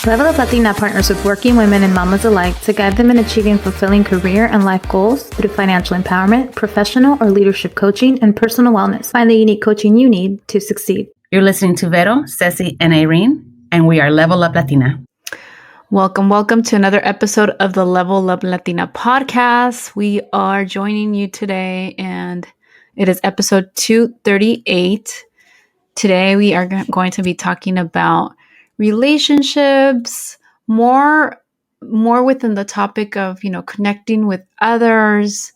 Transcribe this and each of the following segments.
Level Up Latina partners with working women and mamas alike to guide them in achieving fulfilling career and life goals through financial empowerment, professional or leadership coaching, and personal wellness. Find the unique coaching you need to succeed. You're listening to Vero, Ceci, and Irene, and we are Level Up Latina. Welcome to another episode of the Level Up Latina podcast. We are joining you today, and it is episode 238. Today, we are going to be talking about relationships, more within the topic of, connecting with others,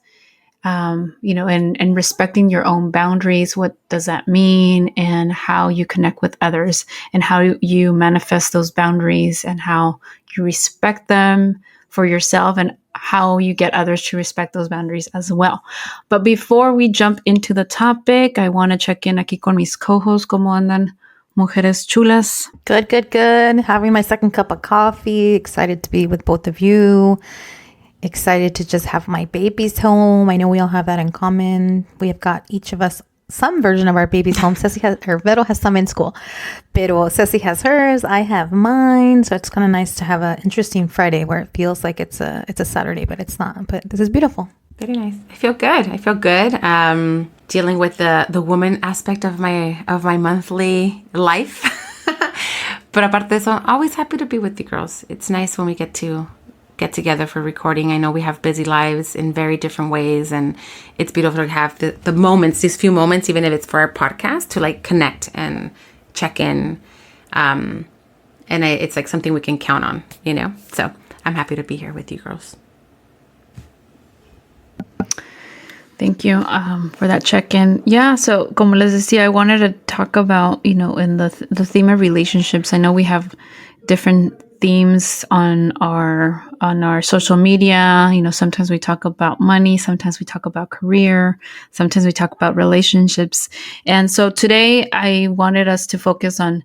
and respecting your own boundaries. What does that mean? And how you connect with others and how you manifest those boundaries and how you respect them for yourself and how you get others to respect those boundaries as well. But before we jump into the topic, I want to check in aquí con mis co-hosts. ¿Cómo andan, mujeres chulas? Good. Having my second cup of coffee. Excited to be with both of you. Excited to just have my babies home. I know we all have that in common. We have got each of us some version of our babies home. Vero has some in school. Pero Ceci has hers. I have mine. So it's kind of nice to have an interesting Friday where it feels like it's a Saturday, but it's not. But this is beautiful. Very nice. I feel good. Dealing with the woman aspect of my monthly life. But aparte de eso, always happy to be with you girls. It's nice when we get together for recording. I know we have busy lives in very different ways, and it's beautiful to have the moments, these few moments, even if it's for our podcast, to like connect and check in. It's like something we can count on, So I'm happy to be here with you girls. Thank you for that check-in. Yeah, so como les decía, I wanted to talk about, in the theme of relationships. I know we have different themes on our social media. Sometimes we talk about money, sometimes we talk about career, sometimes we talk about relationships. And so today I wanted us to focus on,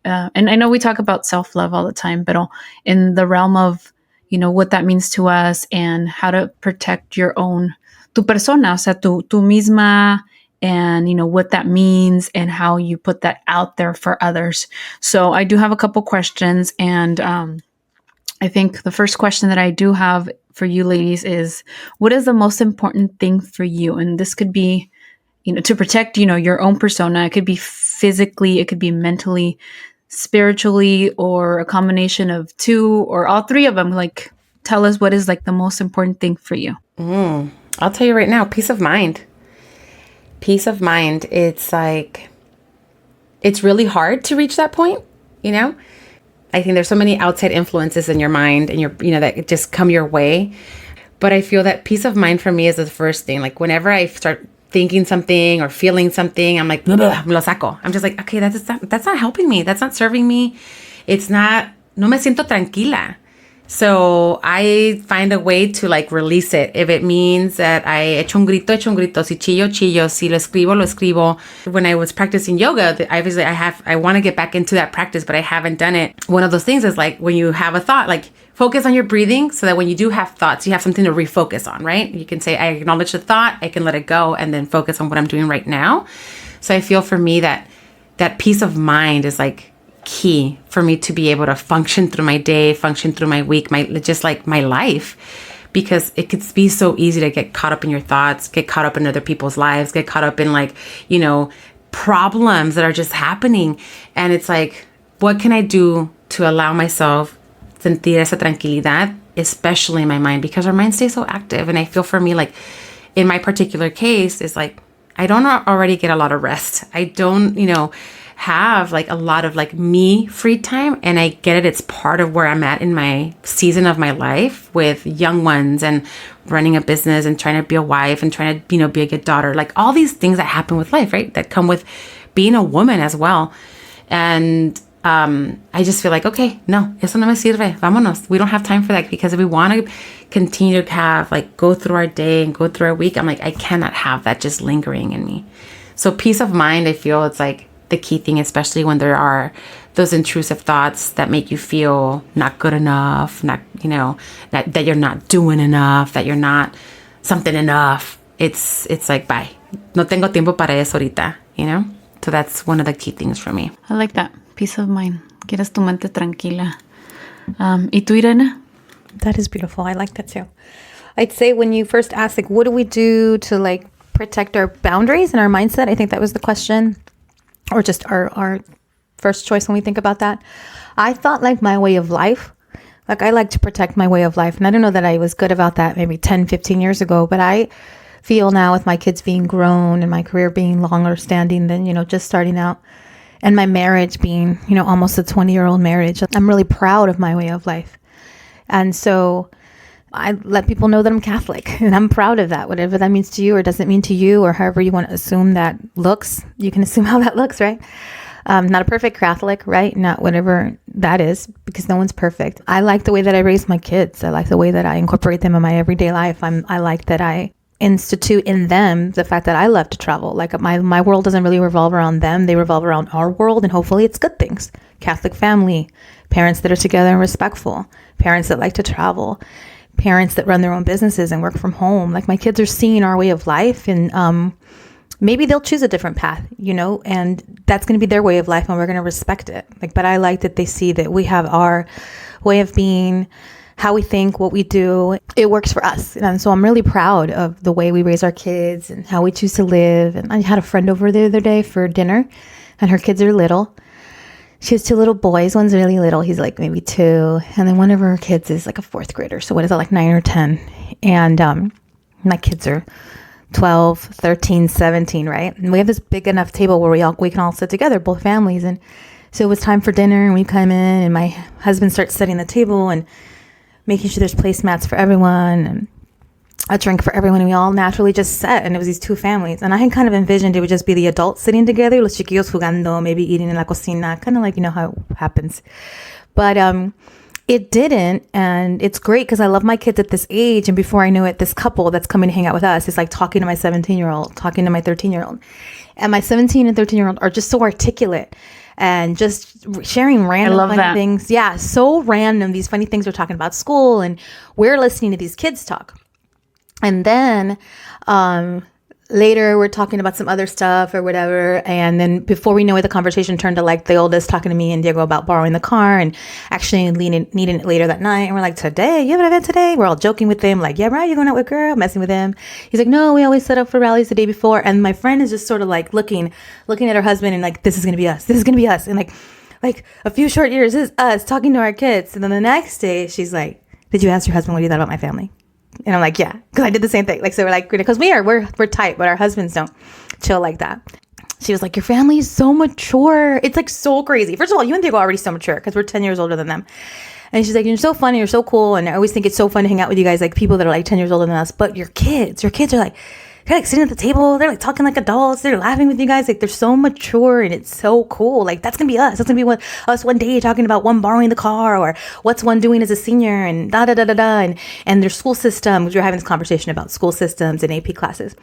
and I know we talk about self-love all the time, but in the realm of, what that means to us and how to protect your own, tu persona, o sea, tu misma, and what that means and how you put that out there for others. So I do have a couple questions, and I think the first question that I do have for you ladies is, what is the most important thing for you? And this could be, to protect, your own persona. It could be physically, it could be mentally, spiritually, or a combination of two or all three of them. Like, tell us what is like the most important thing for you. I'll tell you right now, peace of mind. Peace of mind. It's like, it's really hard to reach that point, I think there's so many outside influences in your mind and that just come your way. But I feel that peace of mind for me is the first thing. Like whenever I start thinking something or feeling something, I'm like, blah, blah, me lo saco. I'm just like, okay, that's not helping me. That's not serving me. It's not, no me siento tranquila. So I find a way to like release it. If it means that I echo un grito. Si chillo. Si lo escribo. When I was practicing yoga, obviously I want to get back into that practice, but I haven't done it. One of those things is like when you have a thought, like focus on your breathing so that when you do have thoughts, you have something to refocus on, right? You can say, I acknowledge the thought, I can let it go, and then focus on what I'm doing right now. So I feel for me that peace of mind is like key for me to be able to function through my day, function through my week, my life, because it could be so easy to get caught up in your thoughts, get caught up in other people's lives, get caught up in problems that are just happening. And it's like, what can I do to allow myself sentir esa tranquilidad, especially in my mind, because our mind stays so active. And I feel for me, like in my particular case, is like, I don't already get a lot of rest. I don't, have like a lot of like me free time, and I get it. It's part of where I'm at in my season of my life with young ones and running a business and trying to be a wife and trying to, be a good daughter, like all these things that happen with life, right? That come with being a woman as well. And I just feel like, okay, no, eso no me sirve. Vámonos. We don't have time for that, because if we want to continue to have like go through our day and go through our week, I'm like, I cannot have that just lingering in me. So peace of mind, I feel it's like the key thing, especially when there are those intrusive thoughts that make you feel not good enough, not, that you're not doing enough, that you're not something enough. It's like, bye. No tengo tiempo para eso ahorita, So that's one of the key things for me. I like that. Peace of mind. Quieres tu mente tranquila. ¿Y tú, Irene? That is beautiful. I like that too. I'd say when you first asked, like, what do we do to like protect our boundaries and our mindset? I think that was the question, or just our first choice when we think about that. I thought like my way of life, like I like to protect my way of life. And I don't know that I was good about that maybe 10, 15 years ago, but I feel now with my kids being grown and my career being longer standing than, just starting out, and my marriage being, almost a 20-year-old marriage, I'm really proud of my way of life. And so I let people know that I'm Catholic, and I'm proud of that. Whatever that means to you or doesn't mean to you, or however you want to assume that looks, you can assume how that looks, right? Not a perfect Catholic, right? Not whatever that is, because no one's perfect. I like the way that I raise my kids. I like the way that I incorporate them in my everyday life. I like that I institute in them the fact that I love to travel. Like my world doesn't really revolve around them. They revolve around our world, and hopefully it's good things. Catholic family, parents that are together and respectful, parents that like to travel, parents that run their own businesses and work from home. Like my kids are seeing our way of life, and maybe they'll choose a different path, and that's going to be their way of life, and we're going to respect it. But I like that they see that we have our way of being, how we think, what we do. It works for us. And so I'm really proud of the way we raise our kids and how we choose to live. And I had a friend over the other day for dinner, and her kids are little. She has 2 little boys. One's really little. He's like maybe 2. And then one of her kids is like a 4th grader. So what is that, like 9 or 10? And my kids are 12, 13, 17, right? And we have this big enough table where we can all sit together, both families. And so it was time for dinner, and we come in, and my husband starts setting the table and making sure there's placemats for everyone and a drink for everyone. And we all naturally just sat, and it was these 2 families. And I had kind of envisioned it would just be the adults sitting together, los chiquillos jugando, maybe eating in la cocina, kind of like, how it happens. But it didn't. And it's great because I love my kids at this age. And before I knew it, this couple that's coming to hang out with us is like talking to my 17-year-old, talking to my 13-year-old. And my 17 and 13-year-old are just so articulate and just sharing random funny things. Yeah, so random. These funny things we're talking about school, and we're listening to these kids talk. And then later we're talking about some other stuff or whatever. And then before we know it, the conversation turned to like the oldest talking to me and Diego about borrowing the car and actually needing it later that night. And we're like, today? You have an event today? We're all joking with him. Like, yeah, right, you're going out with girl, messing with him. He's like, no, we always set up for rallies the day before. And my friend is just sort of like looking at her husband and like, this is going to be us. This is going to be us. And like a few short years is us talking to our kids. And then the next day she's like, did you ask your husband what he thought about my family? And I'm like, yeah, because I did the same thing. Like, so we're like, because we're tight, but our husbands don't chill like that. She was like, your family is so mature. It's like so crazy. First of all, you and Diego are already so mature because we're 10 years older than them. And she's like, you're so funny. You're so cool. And I always think it's so fun to hang out with you guys, like people that are like 10 years older than us. But your kids are like, they're like sitting at the table. They're like talking like adults. They're laughing with you guys. Like they're so mature, and it's so cool. Like that's going to be us. That's going to be us one day talking about one borrowing the car, or what's one doing as a senior, and da-da-da-da-da. And their school system. We were having this conversation about school systems and AP classes.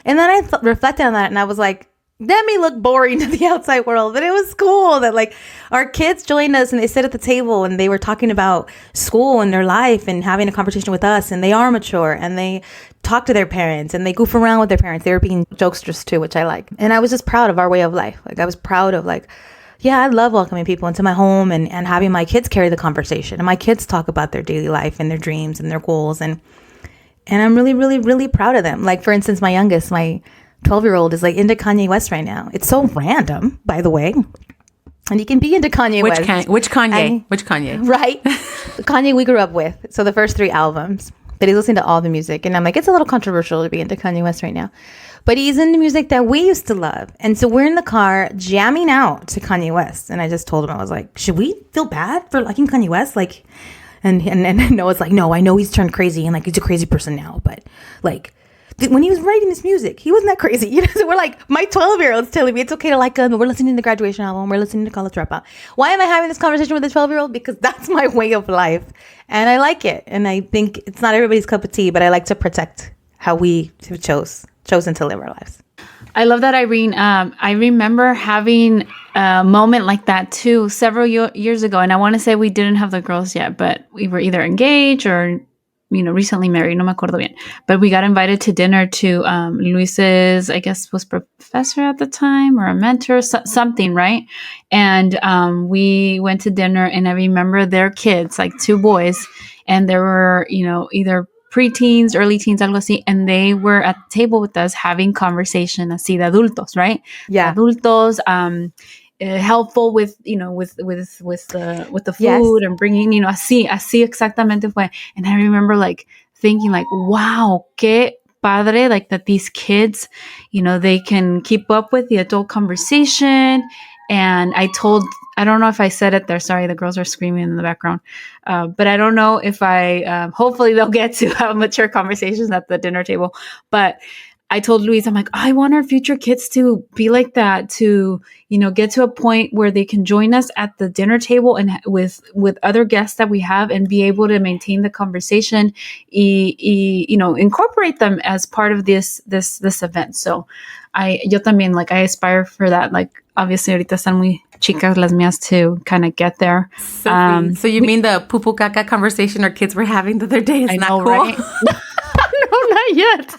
And then I reflected on that, and I was like, that may look boring to the outside world, but it was cool that like our kids joined us and they sit at the table and they were talking about school and their life and having a conversation with us, and they are mature and they talk to their parents and they goof around with their parents. They were being jokesters too, which I like. And I was just proud of our way of life. Like I was proud of like, yeah, I love welcoming people into my home and having my kids carry the conversation, and my kids talk about their daily life and their dreams and their goals. And I'm really, really, really proud of them. Like for instance, my youngest, my 12-year-old is like into Kanye West right now. It's so random, by the way. And you can be into Kanye West. Which Kanye? Which Kanye? Right. The Kanye we grew up with. So the first 3 albums. But he's listening to all the music. And I'm like, it's a little controversial to be into Kanye West right now. But he's into music that we used to love. And so we're in the car jamming out to Kanye West. And I just told him, I was like, should we feel bad for liking Kanye West? Like, and Noah's like, no, I know he's turned crazy and like he's a crazy person now. But like, when he was writing this music, he wasn't that crazy. So we're like, my 12-year-old's telling me it's okay to like him. We're listening to the Graduation album. We're listening to College Dropout. Why am I having this conversation with a 12-year-old? Because that's my way of life. And I like it. And I think it's not everybody's cup of tea, but I like to protect how we have chosen to live our lives. I love that, Irene. I remember having a moment like that too several years ago. And I want to say we didn't have the girls yet, but we were either engaged or recently married, no me acuerdo bien, but we got invited to dinner to Luis's, I guess, was professor at the time or a mentor, something, right? And we went to dinner, and I remember their kids, like two boys, and there were, either preteens, early teens, algo así, and they were at the table with us having conversation así de adultos, right? Yeah. Adultos, helpful with with the Yes. food and bringing, así exactamente fue. And I remember like thinking like, wow, qué padre, like that these kids, they can keep up with the adult conversation. And I don't know if I said it there. Sorry, the girls are screaming in the background. But I don't know if hopefully they'll get to have mature conversations at the dinner table. But I told Luis, I'm like, I want our future kids to be like that, to, get to a point where they can join us at the dinner table and with other guests that we have and be able to maintain the conversation, incorporate them as part of this event. So yo también, like, I aspire for that. Like, obviously, ahorita están muy chicas las mías to kind of get there. So you mean the pupu caca conversation our kids were having the other day is I not know, cool? right? No, not yet.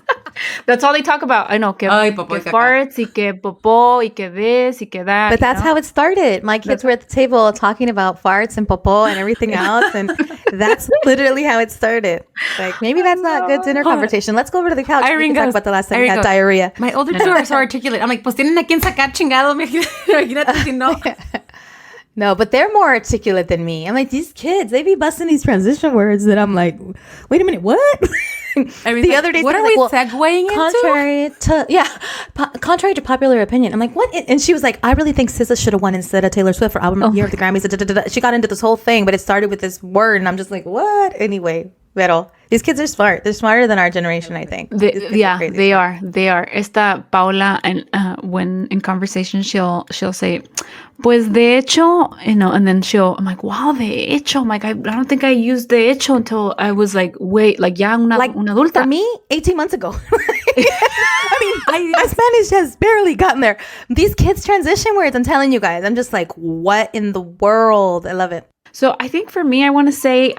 That's all they talk about. I know. Que farts, y que popó, y que this, y que that. But that's how it started. My kids were at the table talking about farts and popo and everything else. And that's literally how it started. Like, maybe that's not good dinner conversation. Let's go over to the couch. We can talk about the last time we had diarrhea. My older two are so articulate. I'm like, pues tienen a quien sacar chingado. Imagínate si no. No, but they're more articulate than me. I'm like, these kids, they be busting these transition words that I'm like, wait a minute, what? I mean, the other day, what are we segueing into? Contrary to popular opinion. I'm like, what? And she was like, I really think SZA should have won instead of Taylor Swift for album of the year at the Grammys. She got into this whole thing, but it started with this word, and I'm just like, what? Anyway, pero these kids are smart. They're smarter than our generation, I think. They are. Esta Paula, and when in conversation, she'll say, pues de hecho, and then I'm like, wow, de hecho. I'm like, I don't think I used de hecho until I was like, wait, like ya una adulta. For me, 18 months ago. I mean, my Spanish has barely gotten there. These kids transition words, I'm telling you guys, I'm just like, what in the world? I love it. So I think for me, I want to say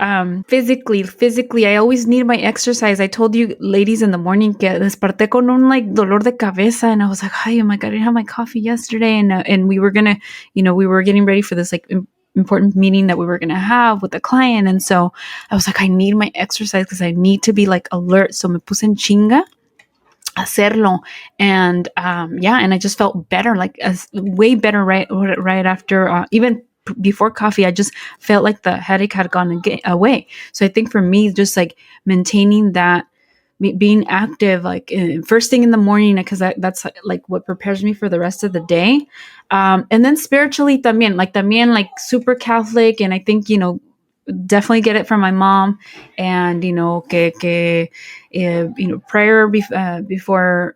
physically, I always need my exercise. I told you ladies in the morning que desperté con un like dolor de cabeza, and I was like, oh my God, I didn't have my coffee yesterday, and we were gonna, we were getting ready for this like important meeting that we were gonna have with the client, and so I was like, I need my exercise because I need to be like alert. So me puse en chinga hacerlo, and and I just felt better, like way better right after even before coffee. I just felt like the headache had gone away. So I think for me, just like maintaining that, being active, like first thing in the morning, because that's like what prepares me for the rest of the day. And then spiritually también, like super Catholic. And I think, definitely get it from my mom, and prayer before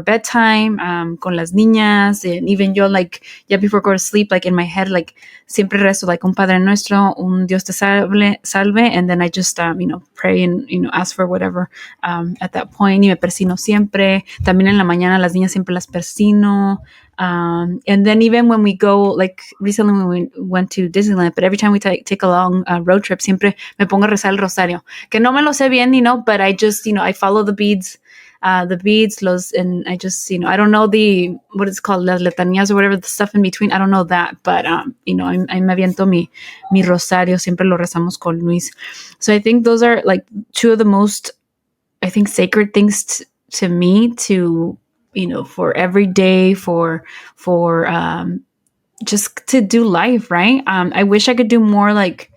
bedtime con las niñas, and even yo, like, yeah, before I go to sleep, like in my head, like siempre rezo like un Padre Nuestro, un Dios te salve, and then I just pray and ask for whatever at that point. Y me persino siempre. También en la mañana las niñas siempre las persino. And then even when we go, like recently when we went to Disneyland, but every time we take a long road trip, siempre me pongo a rezar el rosario. Que no me lo sé bien, but I just, I follow the beads, and I just, I don't know what it's called, las letanías or whatever, the stuff in between. I don't know that, but, I me aviento mi rosario, siempre lo rezamos con Luis. So I think those are like two of the most, I think, sacred things to me, to, for every day, for just to do life, right? I wish I could do more like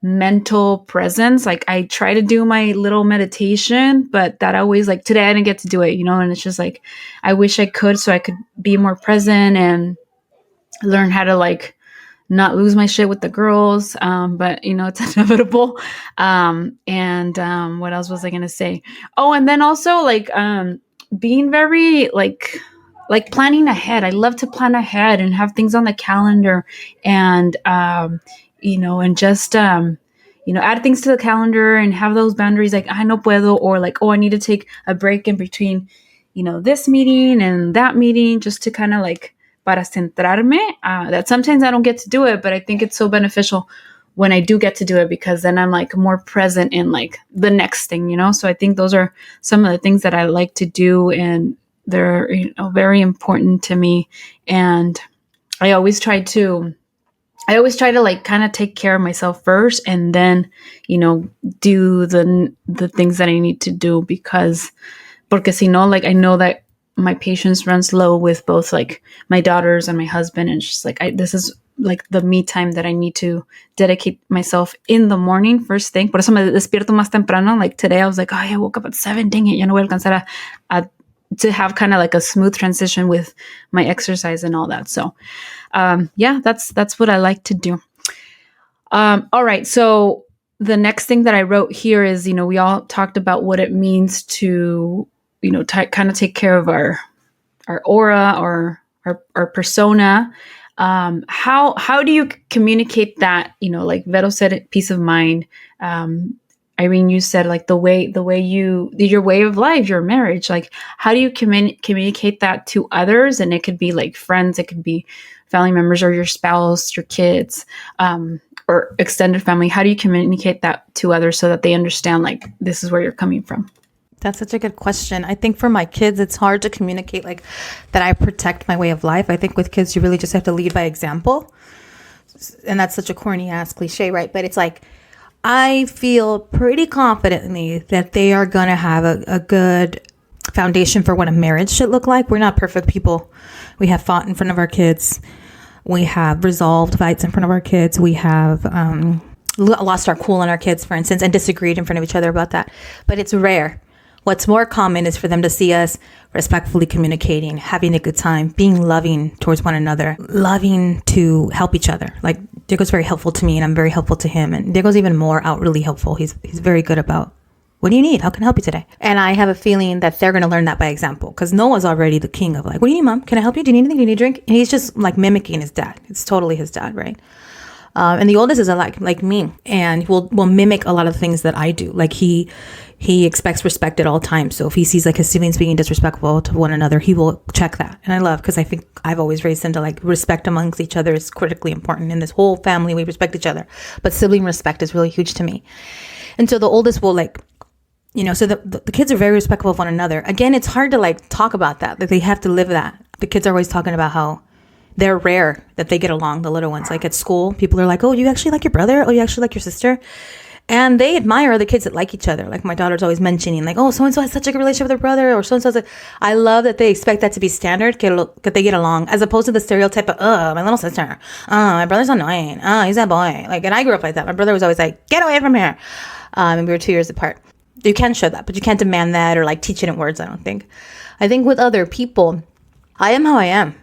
mental presence. Like I try to do my little meditation, but that always, like today I didn't get to do it, and it's just like, I wish I could, so I could be more present and learn how to like not lose my shit with the girls. But it's inevitable. And what else was I going to say? Oh, and then also like, being very like planning ahead. I love to plan ahead and have things on the calendar, and and just add things to the calendar and have those boundaries, like I no puedo, or like, oh, I need to take a break in between this meeting and that meeting, just to kind of like para centrarme. That sometimes I don't get to do it, but I think it's so beneficial when I do get to do it, because then I'm like more present in like the next thing, you know? So I think those are some of the things that I like to do, and they're, you know, very important to me. And I always try to like kind of take care of myself first, and then, you know, do the things that I need to do, because porque si no, like I know that my patience runs low with both like my daughters and my husband, and it's just like this is like the me time that I need to dedicate myself in the morning, first thing. Por eso me despierto más temprano. Like today I was like, oh, I woke up at 7, dang it, ya no voy a alcanzar to have kind of like a smooth transition with my exercise and all that. So yeah, that's what I like to do. All right, so the next thing that I wrote here is, you know, we all talked about what it means to, you know, kind of take care of our aura or our persona. How do you communicate that? You know, like Vero said, it, peace of mind. Irene, you said like the way your way of life, your marriage. Like, how do you communicate that to others? And it could be like friends, it could be family members, or your spouse, your kids, or extended family. How do you communicate that to others so that they understand like this is where you're coming from? That's such a good question. I think for my kids, it's hard to communicate like that I protect my way of life. I think with kids, you really just have to lead by example. And that's such a corny ass cliche, right? But it's like, I feel pretty confidently that they are going to have a good foundation for what a marriage should look like. We're not perfect people. We have fought in front of our kids. We have resolved fights in front of our kids. We have lost our cool on our kids, for instance, and disagreed in front of each other about that. But it's rare. What's more common is for them to see us respectfully communicating, having a good time, being loving towards one another, loving to help each other. Like Diego's very helpful to me, and I'm very helpful to him. And Diego's even more outwardly helpful. He's very good about, what do you need? How can I help you today? And I have a feeling that they're going to learn that by example, because Noah's already the king of like, what do you need, mom? Can I help you? Do you need anything? Do you need a drink? And he's just like mimicking his dad. It's totally his dad, right? And the oldest is like me, and will mimic a lot of things that I do. Like he expects respect at all times. So if he sees like his siblings being disrespectful to one another, he will check that. And I love, because I think I've always raised him to like respect amongst each other is critically important. In this whole family, we respect each other, but sibling respect is really huge to me. And so the oldest will like, you know, so the kids are very respectful of one another. Again, it's hard to like talk about that. Like they have to live that. The kids are always talking about how they're rare that they get along, the little ones. Like at school, people are like, oh, you actually like your brother? Oh, you actually like your sister? And they admire other kids that like each other. Like my daughter's always mentioning like, oh, so-and-so has such a good relationship with her brother, or so-and-so has I love that they expect that to be standard, that they get along, as opposed to the stereotype of, my little sister. My brother's annoying. He's that boy. Like, and I grew up like that. My brother was always like, get away from here. And we were 2 years apart. You can show that, but you can't demand that or like teach it in words, I don't think. I think with other people, I am how I am.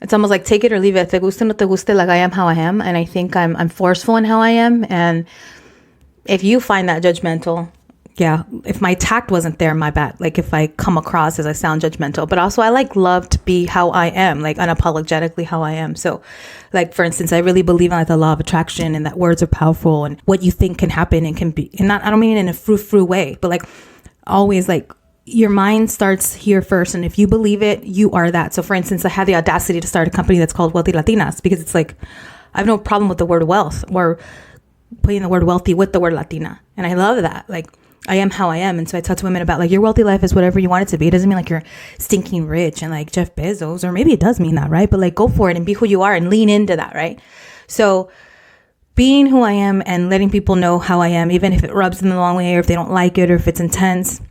It's almost like take it or leave it. Te guste, no te guste, like I am how I am. And I think I'm forceful in how I am. And if you find that judgmental, yeah, if my tact wasn't there, my bad. Like if I come across as I sound judgmental, but also I like love to be how I am, like unapologetically how I am. So like, for instance, I really believe in like the law of attraction, and that words are powerful, and what you think can happen and can be, and not, I don't mean it in a frou-frou way, but like always like, your mind starts here first. And if you believe it, you are that. So for instance, I had the audacity to start a company that's called Wealthy Latinas, because it's like, I have no problem with the word wealth or putting the word wealthy with the word Latina. And I love that. Like I am how I am. And so I talk to women about like, your wealthy life is whatever you want it to be. It doesn't mean like you're stinking rich and like Jeff Bezos, or maybe it does mean that, right? But like go for it and be who you are and lean into that, right? So being who I am and letting people know how I am, even if it rubs them the wrong way, or if they don't like it, or if it's intense,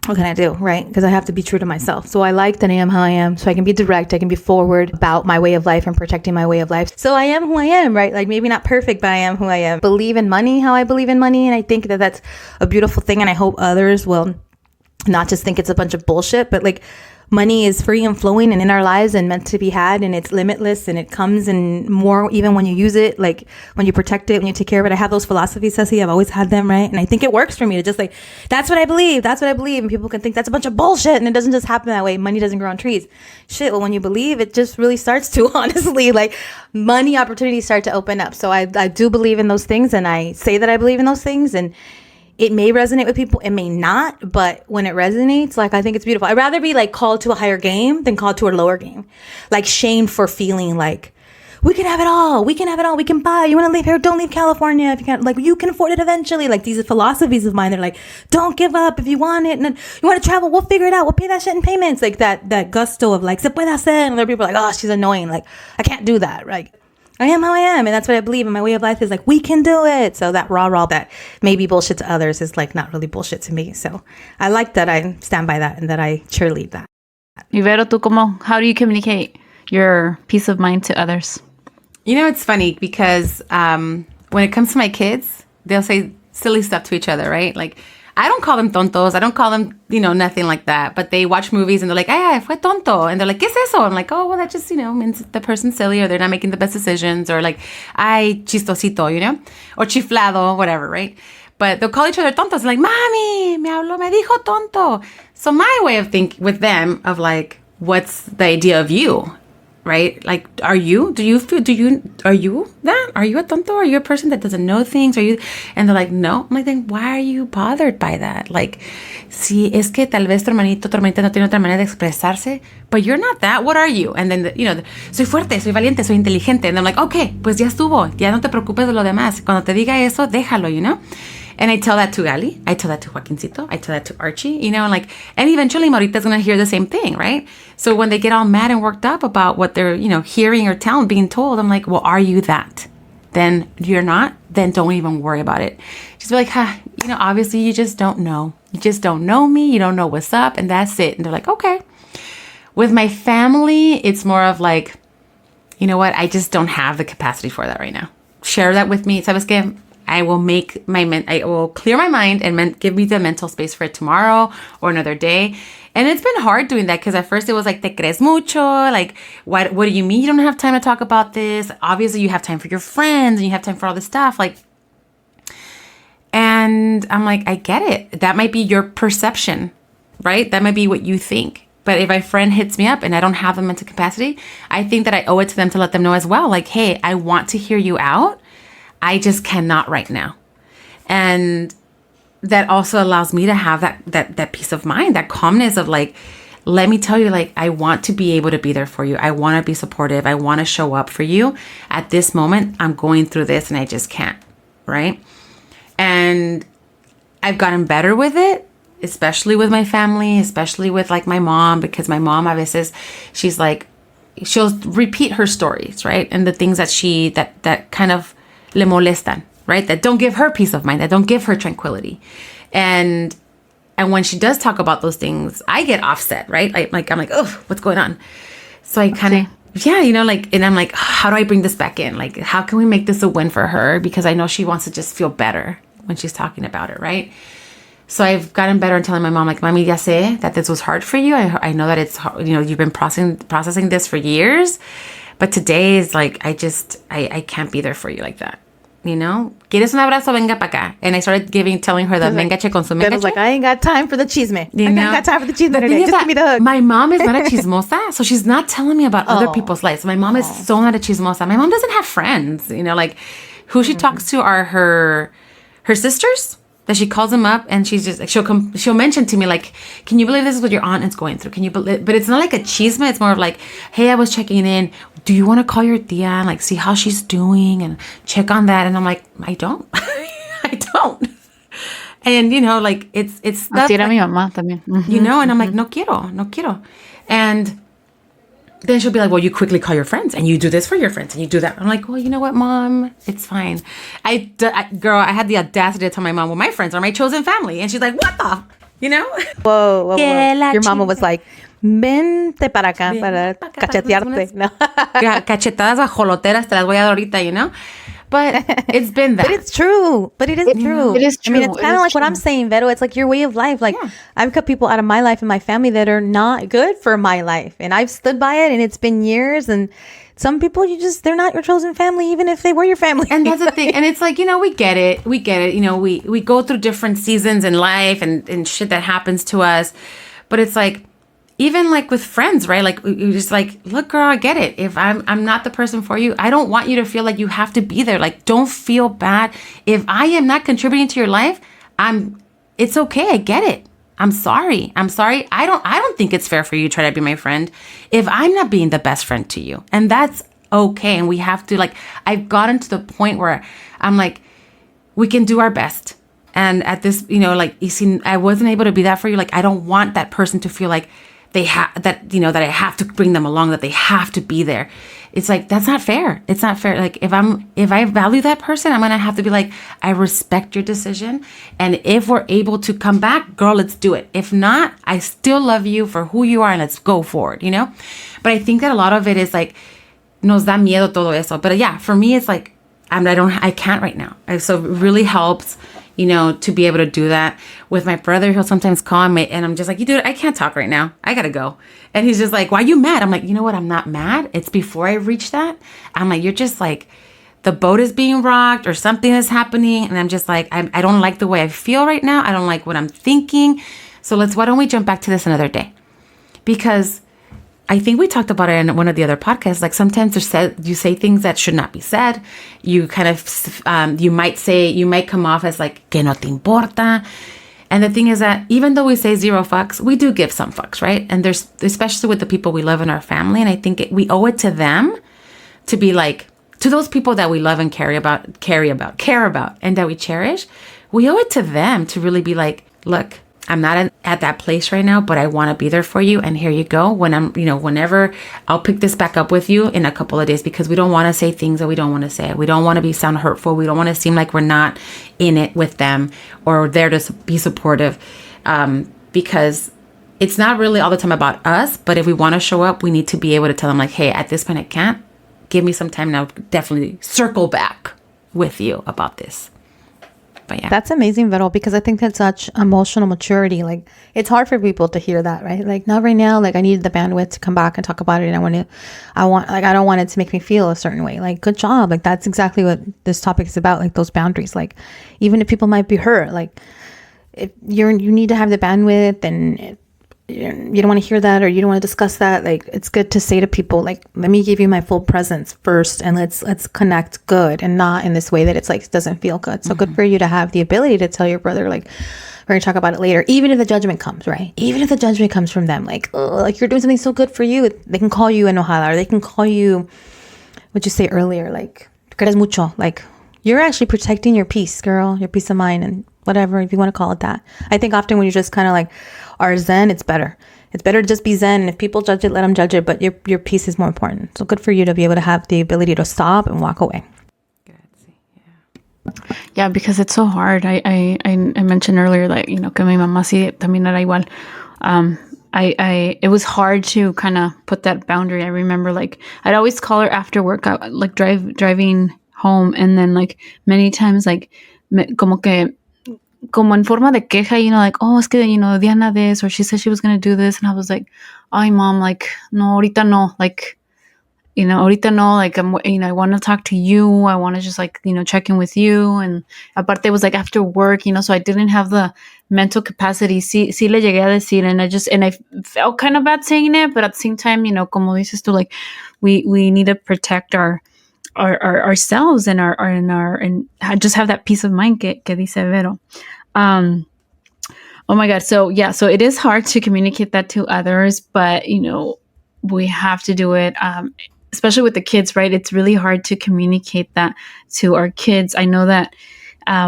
what can I do, right? Because I have to be true to myself. So I like that I am how I am, so I can be direct, I can be forward about my way of life and protecting my way of life. So I am who I am, right? Like maybe not perfect, but I am who I am. Believe in money how I believe in money. And I think that that's a beautiful thing. And I hope others will not just think it's a bunch of bullshit, but like money is free and flowing and in our lives and meant to be had, and it's limitless, and it comes in more even when you use it, like when you protect it, when you take care of it. I have those philosophies, Ceci. I've always had them, right? And I think it works for me to just like, that's what I believe. And people can think that's a bunch of bullshit, and it doesn't just happen that way. Money doesn't grow on trees. Shit, well, when you believe, it just really starts to, honestly, like money opportunities start to open up. So I do believe in those things, and I say that I believe in those things, and it may resonate with people, it may not, but when it resonates, like I think it's beautiful. I'd rather be like called to a higher game than called to a lower game. Like shamed for feeling like we can have it all. We can have it all. We can buy. You want to leave here? Don't leave California. If you can't, like, you can afford it eventually. Like, these philosophies of mine. They're like, don't give up if you want it. And you want to travel, we'll figure it out. We'll pay that shit in payments. Like that gusto of like, se puede hacer. And other people are like, oh, she's annoying. Like, I can't do that. Right. I am how I am. And that's what I believe. And my way of life is like, we can do it. So that rah that may be bullshit to others is like not really bullshit to me. So I like that I stand by that and that I cheerlead that. Ibero, how do you communicate your peace of mind to others? You know, it's funny because when it comes to my kids, they'll say silly stuff to each other, right? Like, I don't call them tontos. I don't call them, nothing like that. But they watch movies and they're like, ay, fue tonto. And they're like, ¿qué es eso? I'm like, oh, well, that just, means the person's silly or they're not making the best decisions or like, ay, chistosito, or chiflado, whatever, right? But they'll call each other tontos. Like, mami, me dijo tonto. So my way of thinking with them of like, what's the idea of you? Right? Like, are you that? Are you a tonto? Are you a person that doesn't know things? And they're like, no. I'm like, then why are you bothered by that? Like, si es que tal vez tu hermanito, tu hermanita no tiene otra manera de expresarse, but you're not that. What are you? And then, soy fuerte, soy valiente, soy inteligente. And I'm like, okay, pues ya estuvo. Ya no te preocupes de lo demás. Cuando te diga eso, déjalo, And I tell that to Ali. I tell that to Joaquincito. I tell that to Archie, and eventually Maurita's going to hear the same thing, right? So when they get all mad and worked up about what they're, hearing or being told, I'm like, well, are you that? Then you're not? Then don't even worry about it. Just be like, obviously you just don't know. You just don't know me. You don't know what's up. And that's it. And they're like, okay. With my family, it's more of like, you know what? I just don't have the capacity for that right now. Share that with me. ¿Sabes qué? I will clear my mind and give me the mental space for it tomorrow or another day. And it's been hard doing that because at first it was like, te crees mucho. Like, what do you mean you don't have time to talk about this? Obviously you have time for your friends and you have time for all this stuff. Like, and I'm like, I get it. That might be your perception, right? That might be what you think. But if my friend hits me up and I don't have the mental capacity, I think that I owe it to them to let them know as well. Like, hey, I want to hear you out. I just cannot right now. And that also allows me to have that peace of mind, that calmness of like, let me tell you, like, I want to be able to be there for you. I want to be supportive. I want to show up for you. At this moment, I'm going through this and I just can't, right? And I've gotten better with it, especially with my family, especially with like my mom, because my mom, a veces, she's like, she'll repeat her stories, right? And the things that that kind of le molestan, right? That don't give her peace of mind, that don't give her tranquility. And when she does talk about those things, I get offset, right? I'm like, oh, what's going on? So I kind of, and I'm like, how do I bring this back in? Like, how can we make this a win for her? Because I know she wants to just feel better when she's talking about it, right? So I've gotten better in telling my mom, like, Mami, ya sé that this was hard for you. I know that it's hard, you've been processing this for years, but today is like, I can't be there for you like that. ¿Quieres un abrazo? Venga para acá. And I started telling her that venga che con su venga che. I was like, I ain't got time for the chisme. I ain't got time for the chisme today. Just give me the hug. My mom is not a chismosa, so she's not telling me about other people's lives. My mom is so not a chismosa. My mom doesn't have friends, like who she talks to are her sisters. That she calls them up and she's just like, she'll mention to me like, can you believe this is what your aunt is going through? Can you believe? But it's not like a chisme. It's more of like, hey, I was checking in. Do you want to call your tia and like see how she's doing and check on that? And I'm like, I don't, I don't. And like it's stuff. Así era mi mamá también. And I'm like, no quiero. And then she'll be like, well, you quickly call your friends and you do this for your friends and you do that. I'm like, well, you know what, Mom? It's fine. Girl, I had the audacity to tell my mom, well, my friends are my chosen family. And she's like, what the? Whoa. Your mama was like, vente para acá para cachetearte. No. Cachetadas bajoloteras te las voy a dar ahorita, But it's been that. But it's true. But it is true. It is true. I mean, it's kind of like what I'm saying, Vero. It's like your way of life. Like, I've cut people out of my life and my family that are not good for my life. And I've stood by it and it's been years. And some people, they're not your chosen family, even if they were your family. And that's the thing. And it's like, we get it. We go through different seasons in life and shit that happens to us. But it's like, even like with friends, right? Like you're just like, look, girl, I get it. If I'm not the person for you, I don't want you to feel like you have to be there. Like, don't feel bad. If I am not contributing to your life, it's okay. I get it. I'm sorry. I don't think it's fair for you to try to be my friend if I'm not being the best friend to you. And that's okay. And we have to, like, I've gotten to the point where I'm like, we can do our best. And at this, like, you see, I wasn't able to be that for you. Like, I don't want that person to feel like they have that, that I have to bring them along, that they have to be there. It's like, that's not fair. It's not fair. Like, if I value that person, I'm going to have to be like, I respect your decision. And if we're able to come back, girl, let's do it. If not, I still love you for who you are and let's go forward, But I think that a lot of it is like, nos da miedo todo eso. But yeah, for me, it's like, I can't right now. So it really helps, to be able to do that. With my brother, he'll sometimes call me and I'm just like, dude, I can't talk right now. I gotta go. And he's just like, why are you mad? I'm like, you know what? I'm not mad. It's before I reach that. I'm like, you're just like, the boat is being rocked or something is happening. And I'm just like, I don't like the way I feel right now. I don't like what I'm thinking. So why don't we jump back to this another day? Because I think we talked about it in one of the other podcasts. Like, sometimes you say things that should not be said. You kind of, you might come off as like, que no te importa. And the thing is that even though we say zero fucks, we do give some fucks, right? And there's, especially with the people we love in our family. And I think we owe it to them to be like, to those people that we love and care about, and that we cherish. We owe it to them to really be like, look, I'm not at that place right now, but I want to be there for you. And here you go. Whenever I'll pick this back up with you in a couple of days, because we don't want to say things that we don't want to say. We don't want to sound hurtful. We don't want to seem like we're not in it with them or there to be supportive. Because it's not really all the time about us, but if we want to show up, we need to be able to tell them like, hey, at this point, I can't. Give me some time now. Definitely circle back with you about this. But yeah. That's amazing, Vero, because I think that's such emotional maturity. Like, it's hard for people to hear that, right? Like, not right now. Like, I need the bandwidth to come back and talk about it. And I don't want it to make me feel a certain way. Like, good job. Like, that's exactly what this topic is about. Like, those boundaries. Like, even if people might be hurt, like, if you need to have the bandwidth and you don't want to hear that or you don't want to discuss that, like, it's good to say to people, like, let me give you my full presence first and let's connect good, and not in this way that it's like, it doesn't feel good. So good for you to have the ability to tell your brother, like, we're gonna talk about it later, even if the judgment comes, right? Even if the judgment comes from them, like, oh, like, you're doing something so good for you. They can call you enojada, or they can call you, what'd you say earlier, like, quieres mucho. Like, you're actually protecting your peace, girl, your peace of mind, and whatever, if you want to call it that. I think often when you just kind of like are zen, it's better. It's better to just be zen. And if people judge it, let them judge it. But your peace is more important. So good for you to be able to have the ability to stop and walk away. Yeah, because it's so hard. I mentioned earlier that, que mi mamá sí también era igual. It was hard to kind of put that boundary. I remember, like, I'd always call her after work, like driving home, and then, like, many times, like, como en forma de queja, like, oh, es que, Diana this, or she said she was going to do this. And I was like, ay, mom, like, no, ahorita no, like, ahorita no, like, I want to talk to you. I want to just, like, check in with you. And aparte, it was like after work, so I didn't have the mental capacity. Sí le llegué a decir, and I felt kind of bad saying it, but at the same time, como dices tú, like, we need to protect ourselves and and just have that peace of mind que dice Vero. Oh my God. So yeah, so it is hard to communicate that to others, but we have to do it. Especially with the kids, right? It's really hard to communicate that to our kids. I know that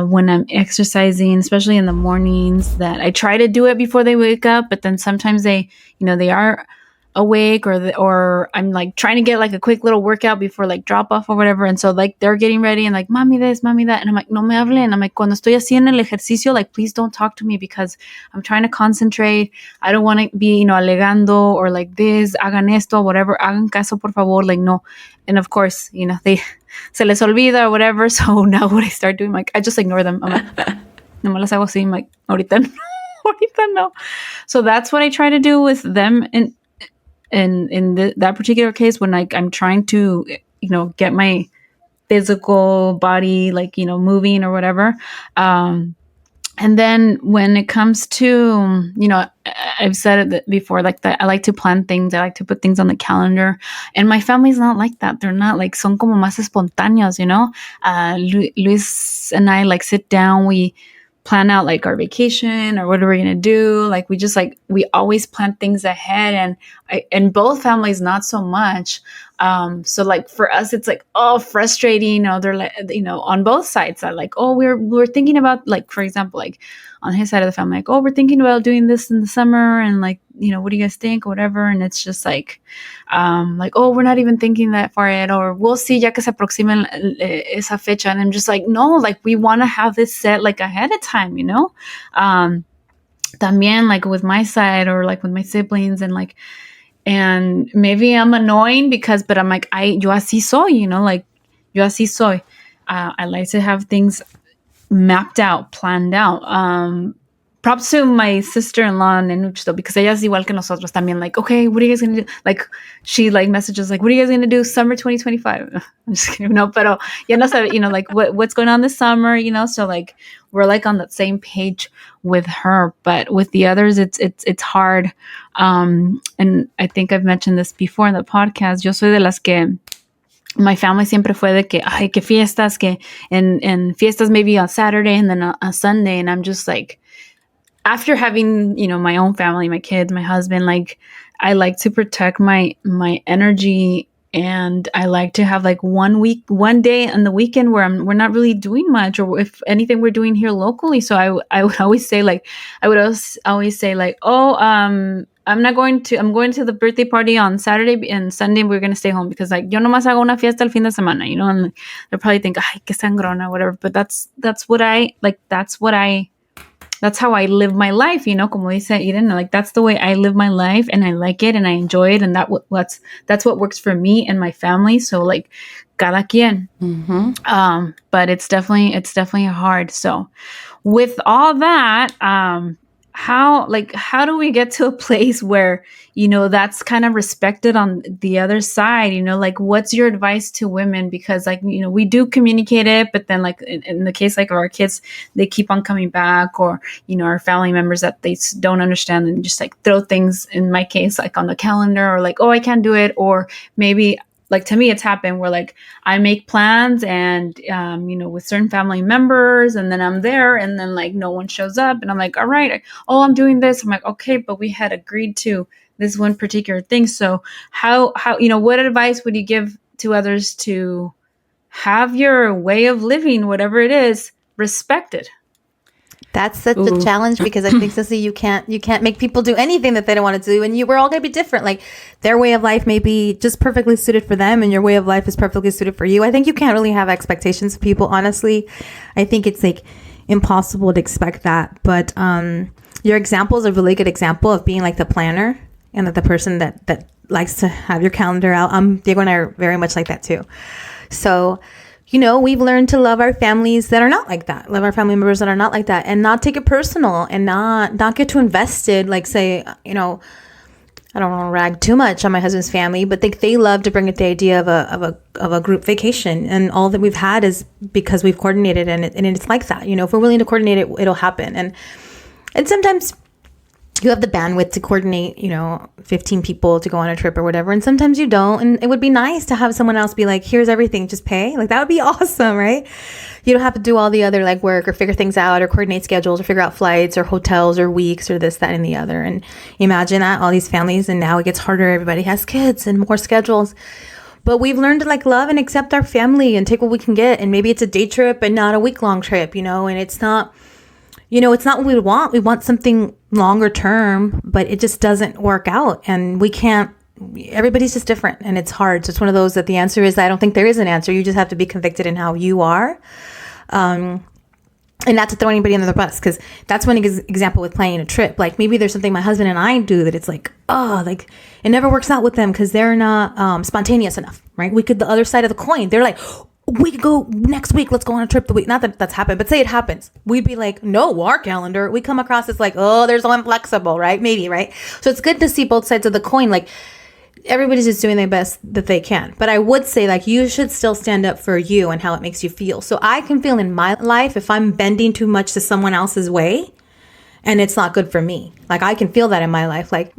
when I'm exercising, especially in the mornings, that I try to do it before they wake up, but then sometimes they are awake, or I'm like trying to get like a quick little workout before like drop off or whatever, and so like they're getting ready and like, mami this, mami that, and I'm like, no me hablen. I'm like, cuando estoy así en el ejercicio, like, please don't talk to me because I'm trying to concentrate. I don't want to be alegando or like this, hagan esto, whatever, hagan caso por favor, like, no. And of course, they se les olvida or whatever. So now what I start doing, like, I just ignore them. I'm like, no me las hago así. I'm like, ahorita no, ahorita no. So that's what I try to do with them. And in that particular case, when I'm trying to, get my physical body, like, moving or whatever. And then when it comes to, I've said it before, like, that I like to plan things. I like to put things on the calendar, and my family's not like that. They're not like, son como más espontáneos, Luis and I, like, sit down, we plan out like our vacation or what are we going to do. Like, we just, like, we always plan things ahead, and both families, not so much. So like for us, it's like, oh, frustrating. They're like, on both sides are like, oh, we're thinking about, like, for example, like on his side of the family, like, oh, we're thinking about doing this in the summer, and like, what do you guys think or whatever. And it's just like, oh, we're not even thinking that far yet, or we'll see ya que se aproxima esa fecha. And I'm just like, no, like we want to have this set like ahead of time, también like with my side or like with my siblings, and maybe I'm annoying but I'm like, yo así soy, like yo así soy. I like to have things mapped out, planned out. Props to my sister-in-law Nenuch though, because ella es igual que nosotros también. Like, okay, what are you guys gonna do? Like, she like messages like, what are you guys gonna do summer 2025? I'm just kidding, no, pero ya no sabe, like what's going on this summer, so like we're like on that same page with her. But with the others, it's hard. And I think I've mentioned this before in the podcast. Yo soy de las que my family siempre fue de que, ay, que fiestas, que and fiestas maybe on Saturday and then on Sunday. And I'm just like, after having, my own family, my kids, my husband, like I like to protect my energy, and I like to have like one day on the weekend where we're not really doing much, or if anything we're doing here locally. So I would always say like, oh, I'm going to the birthday party on Saturday, and Sunday we're going to stay home, because like yo nomás hago una fiesta el fin de semana, and they'll probably think, ay, que sangrona, whatever. But that's how I live my life, como dice Eden, like that's the way I live my life, and I like it and I enjoy it, and that's what works for me and my family. So like cada quien. Mm-hmm. But it's definitely hard. So with all that, how do we get to a place where, that's kind of respected on the other side, like what's your advice to women? Because like, we do communicate it, but then like in the case like of our kids, they keep on coming back, or, our family members that they don't understand and just like throw things, in my case, like on the calendar, or like, oh, I can't do it. Or maybe like to me, it's happened where like I make plans and, with certain family members, and then I'm there, and then like no one shows up, and I'm like, all right, oh, I'm doing this. I'm like, okay, but we had agreed to this one particular thing. So how, what advice would you give to others to have your way of living, whatever it is, respected? That's such a challenge, because I think, Ceci, you can't make people do anything that they don't want to do, and we're all going to be different. Like their way of life may be just perfectly suited for them, and your way of life is perfectly suited for you. I think you can't really have expectations of people, honestly. I think it's like impossible to expect that. But your example is a really good example of being like the planner, and that the person that likes to have your calendar out. Diego and I are very much like that too. So, we've learned to love our families that are not like that, love our family members that are not like that, and not take it personal, and not get too invested. Like say, I don't want to rag too much on my husband's family, but they love to bring up the idea of a group vacation, and all that we've had is because we've coordinated, and it's like that. If we're willing to coordinate it, it'll happen. And sometimes you have the bandwidth to coordinate, 15 people to go on a trip or whatever. And sometimes you don't. And it would be nice to have someone else be like, here's everything, just pay. Like that would be awesome, right? You don't have to do all the other like work or figure things out or coordinate schedules or figure out flights or hotels or weeks or this, that, and the other. And imagine that, all these families, and now it gets harder. Everybody has kids and more schedules. But we've learned to like love and accept our family and take what we can get. And maybe it's a day trip and not a week-long trip, and it's not, it's not what we want. We want something longer term, but it just doesn't work out. And we can't, everybody's just different, and it's hard. So it's one of those that the answer is, I don't think there is an answer. You just have to be convicted in how you are. And not to throw anybody under the bus, because that's one example with planning a trip. Like maybe there's something my husband and I do that it's like, oh, like it never works out with them because they're not spontaneous enough, right? We could, the other side of the coin, they're like, we could go next week. Let's go on a trip the week. Not that that's happened, but say it happens. We'd be like, no, our calendar. We come across as like, oh, there's one flexible, right? Maybe, right? So it's good to see both sides of the coin. Like everybody's just doing their best that they can. But I would say like you should still stand up for you and how it makes you feel. So I can feel in my life if I'm bending too much to someone else's way, and it's not good for me. Like I can feel that in my life. Like,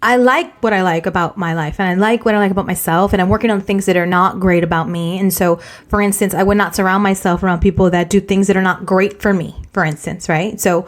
I like what I like about my life, and I like what I like about myself, and I'm working on things that are not great about me. And so, for instance, I would not surround myself around people that do things that are not great for me, for instance, right? So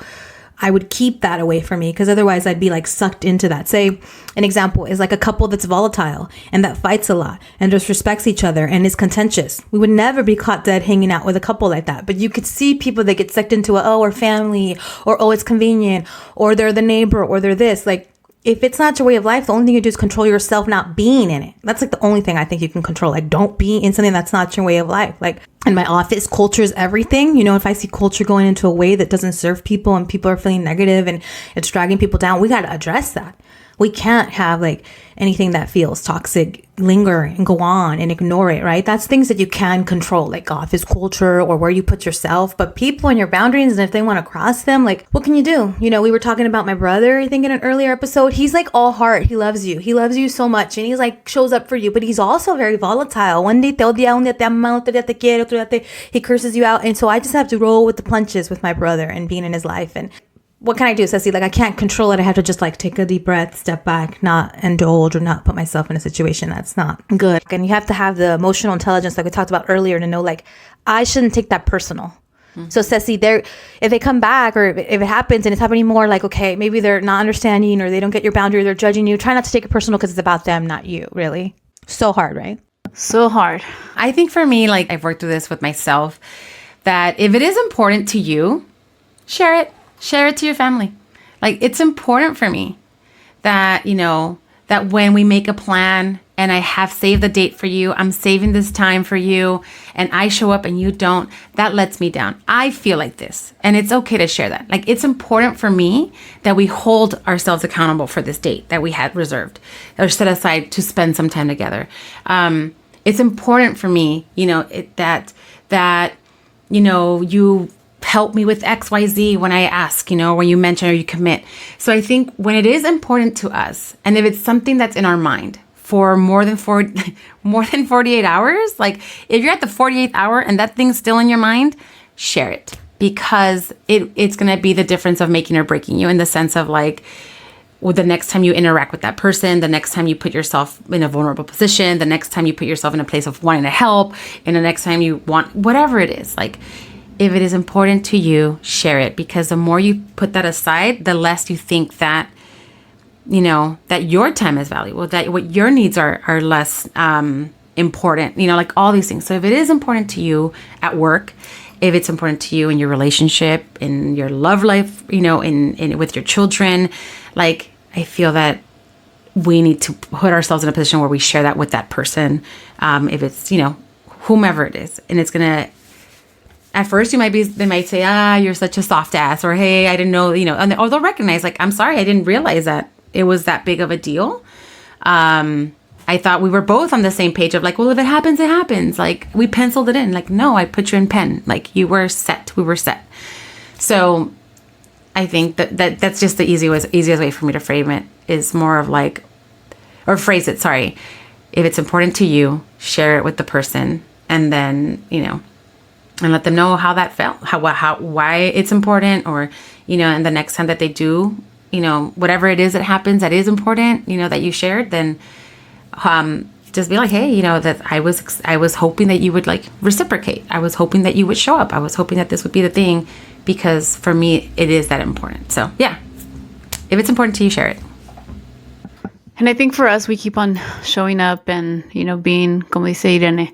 I would keep that away from me, because otherwise I'd be like sucked into that. Say an example is like a couple that's volatile and that fights a lot and disrespects each other and is contentious. We would never be caught dead hanging out with a couple like that. But you could see people that get sucked into we're family, or it's convenient, or they're the neighbor, or they're this. Like, if it's not your way of life, the only thing you do is control yourself not being in it. That's like the only thing I think you can control. Like, don't be in something that's not your way of life. Like, in my office, culture is everything. You know, if I see culture going into a way that doesn't serve people and people are feeling negative and it's dragging people down, we got to address that. We can't have like anything that feels toxic linger and go on and ignore it, right? That's things that you can control, like office culture or where you put yourself. But people and your boundaries, and if they want to cross them, like, what can you do? You know, we were talking about my brother, I think in an earlier episode. He's like all heart. He loves you. He loves you so much. And he's like shows up for you, but he's also very volatile. One day te odia, un día te ama, otro día te quiere, otro día he curses you out. And so I just have to roll with the punches with my brother and being in his life. And what can I do, Ceci? Like, I can't control it. I have to just like take a deep breath, step back, not indulge or not put myself in a situation that's not good. And you have to have the emotional intelligence, like we talked about earlier, to know, like, I shouldn't take that personal. So Ceci, if they come back, or if it happens and it's happening more, like, okay, maybe they're not understanding or they don't get your boundary, they're judging you. Try not to take it personal, because it's about them, not you. Really, so hard, right? So hard. I think for me, like, I've worked through this with myself, that if it is important to you, share it. Share it to your family. Like, it's important for me that, you know, that when we make a plan and I have saved the date for you, I'm saving this time for you, and I show up and you don't, that lets me down. I feel like this, and it's okay to share that. Like, it's important for me that we hold ourselves accountable for this date that we had reserved or set aside to spend some time together. It's important for me, you know, that, you know, you help me with XYZ when I ask, you know, when you mention or you commit. So I think when it is important to us, and if it's something that's in our mind for more than 48 hours, like if you're at the 48th hour and that thing's still in your mind, share it, because it's going to be the difference of making or breaking you, in the sense of like, well, the next time you interact with that person, the next time you put yourself in a vulnerable position, the next time you put yourself in a place of wanting to help, and the next time you want whatever it is, like, if it is important to you, share it, because the more you put that aside, the less you think that, you know, that your time is valuable, that what your needs are less important, you know, like all these things. So if it is important to you at work, if it's important to you in your relationship, in your love life, you know, in with your children, like, I feel that we need to put ourselves in a position where we share that with that person. If it's, you know, whomever it is, and it's going to, at first they might say, you're such a soft ass, or, hey, I didn't know, you know, or they'll recognize, like, I'm sorry, I didn't realize that it was that big of a deal. I thought we were both on the same page of like, well, if it happens, it happens. Like, we penciled it in. Like, no, I put you in pen. Like, you were set. We were set. So I think that's just the easiest way for me to frame it, is more of like, or phrase it, sorry. If it's important to you, share it with the person, and then, you know, and let them know how that felt, why it's important, or, you know, and the next time that they do, you know, whatever it is that happens that is important, you know, that you shared, then just be like, hey, you know, that I was hoping that you would like reciprocate. I was hoping that you would show up. I was hoping that this would be the thing, because for me, it is that important. So yeah, if it's important to you, share it. And I think for us, we keep on showing up and, you know, being, como dice Irene,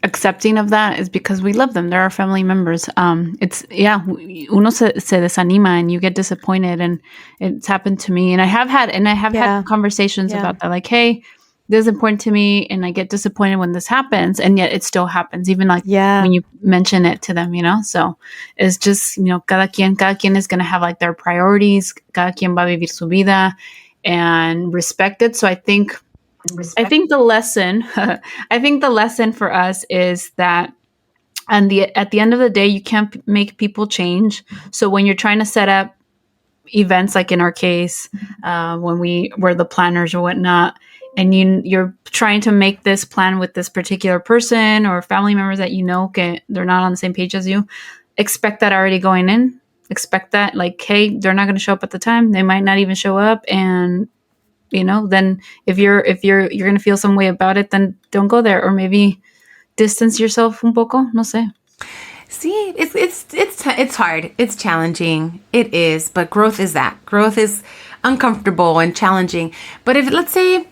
accepting of that, is because we love them. They're our family members. Uno se desanima and you get disappointed, and it's happened to me. And I have had conversations about that. Like, hey, this is important to me, and I get disappointed when this happens, and yet it still happens, even like when you mention it to them, you know? So it's just, you know, cada quien is going to have like their priorities. Cada quien va a vivir su vida and respect it. So I think the lesson, the lesson for us is that, at the end of the day, you can't make people change. So when you're trying to set up events, like in our case, when we were the planners or whatnot, and you're trying to make this plan with this particular person or family members that you know they're not on the same page as you, expect that already going in. Expect that, like, hey, they're not going to show up at the time. They might not even show up, and you know, then if you're going to feel some way about it, then don't go there, or maybe distance yourself un poco, no sé. See, it's hard. It's challenging. It is, but growth is that. Growth is uncomfortable and challenging. But if let's say,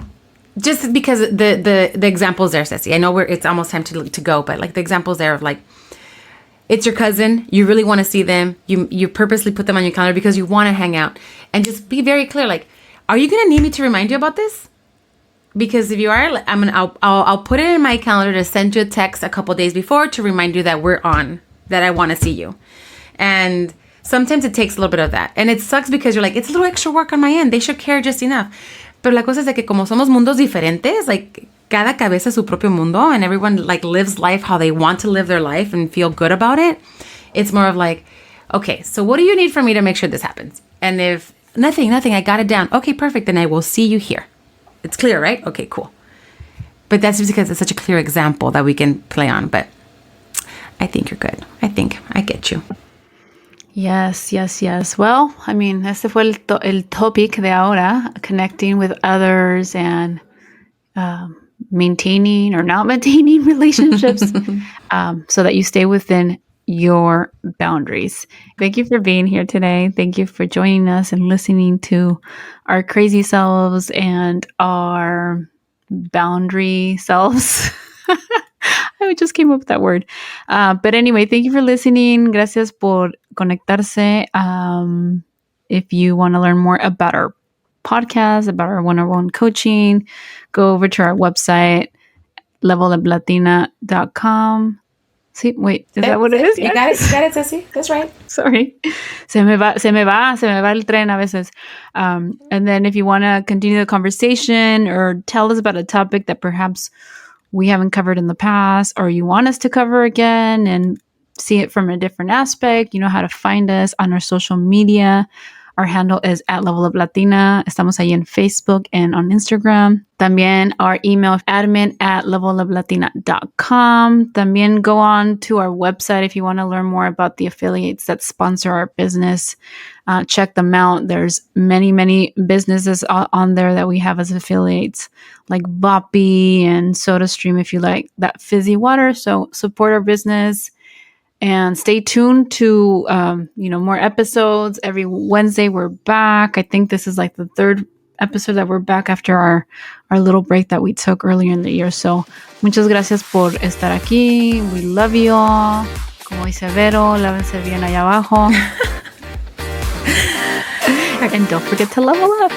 just because the examples there, Ceci, I know it's almost time to go, but like the examples there of like, it's your cousin, you really want to see them, you purposely put them on your calendar because you want to hang out, and just be very clear, like, are you gonna need me to remind you about this? Because if you are, I'll put it in my calendar to send you a text a couple days before to remind you that we're on, that I want to see you. And sometimes it takes a little bit of that, and it sucks because you're like, it's a little extra work on my end, they should care just enough. Pero la cosa es de que como somos mundos diferentes, like, cada cabeza su propio mundo, and everyone like lives life how they want to live their life and feel good about it. It's more of like, okay, so what do you need from me to make sure this happens? And if nothing, I got it down. Okay, perfect. Then I will see you here. It's clear, right? Okay, cool. But that's just because it's such a clear example that we can play on. But I think you're good. I think I get you. Yes. Well, I mean, este fue el topic de ahora, connecting with others and maintaining or not maintaining relationships so that you stay within your boundaries. Thank you for being here today. Thank you for joining us and listening to our crazy selves and our boundary selves. I just came up with that word. But anyway, thank you for listening. Gracias por conectarse. If you want to learn more about our podcast, about our one-on-one coaching, go over to our website, leveluplatina.com. See, wait, is that what it is? You got it, Ceci. That's right. Sorry. Se me va el tren a veces. And then if you want to continue the conversation or tell us about a topic that perhaps we haven't covered in the past, or you want us to cover again and see it from a different aspect, you know how to find us on our social media. Our handle is @leveluplatina. Estamos ahí en Facebook and on Instagram. También our email, admin@leveluplatina.com. También go on to our website if you want to learn more about the affiliates that sponsor our business. Check them out. There's many businesses on there that we have as affiliates, like Boppy and SodaStream if you like that fizzy water. So support our business. And stay tuned to, more episodes. Every Wednesday, we're back. I think this is like the third episode that we're back after our little break that we took earlier in the year. So, muchas gracias por estar aquí. We love you all. Como dice Vero, lávense bien allá abajo. And don't forget to level up.